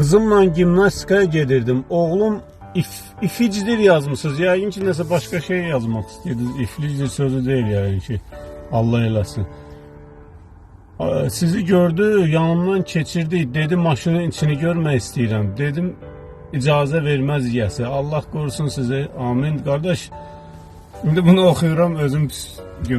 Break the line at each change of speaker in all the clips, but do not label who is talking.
Kızımla gimnastikaya gedirdim. Oğlum ificidir yazmışsınız. Yəqin ki nəsə başqa şey yazmaq istəyirdiniz. İflicdir sözü deyil yəqin ki. Allah eləsin. Sizi gördü, yanımdan keçirdi. Dedi maşının içini görmək istəyirəm. Dedim icazə verməz yiyəsi. Allah qorusun sizi. Amin. Qardaş, şimdi bunu oxuyuram, özüm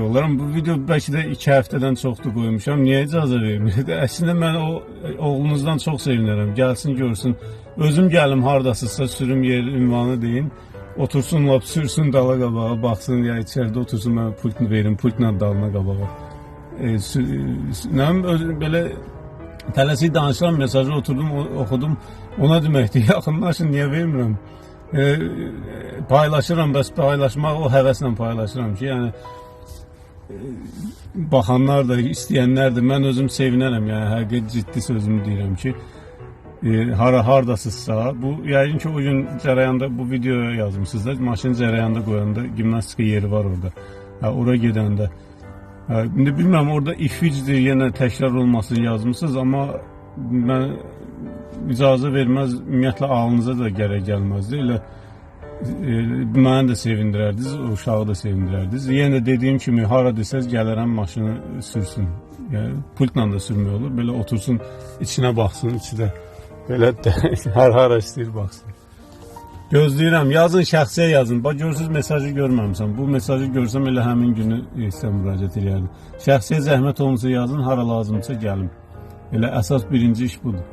olaram. Bu video bəlkə də 2 həftədən çoxdur qoymuşam. Niyə icazə vermir? Əslində mən o oğlunuzdan çox sevinirəm. Gəlsin, görsün. Özüm gəlim hardasızsa, sürüm yer ünvanı deyin. Otursun, lap sürsün dala qabağa, baxsın ya içəridə otursun, mən pultunu verim, pultla dalına qabağa. Belə tələsik danışıram, mesajı oturdum, oxudum. Ona deməkdir, yaxınlaşın, niyə vermirəm? Paylaşıram, bəs paylaşmaq o həvəslə paylaşıram ki, yəni baxanlar da, istəyənlər də, mən özüm sevinərəm, yəni həqiqət ciddi sözümü deyirəm ki, hardasızsa, bu yəqin ki o gün cərəyanda bu videoya yazmışsınız da, maşın cərəyanda qoyanda gimnastika yeri var orada, oraya gedəndə. İndi bilmirəm, orada iflicdir, yenə təkrar olmasını yazmışsınız, amma mən icazə verməz, ümumiyyətlə ağlınıza da gərək gəlməzdi. Elə məni də sevindirərdiniz, o uşağı da sevindirərdiniz. Yenə dediyim kimi, hara desəz gələrəm maşını sürsün. Yəni, pultla da sürmək olur, belə otursun, içinə baxsın, içi də belə hara istəyir baxsın. Gözləyirəm, yazın, şəxsiyə yazın. Bax, görürsünüz, mesajı görməmişəm. Bu mesajı görsəm elə həmin günü sizə müraciət edərdim. Şəxsiyə zəhmət olmasa yazın, hara lazımsa gəlim. Elə əsas birinci iş budur.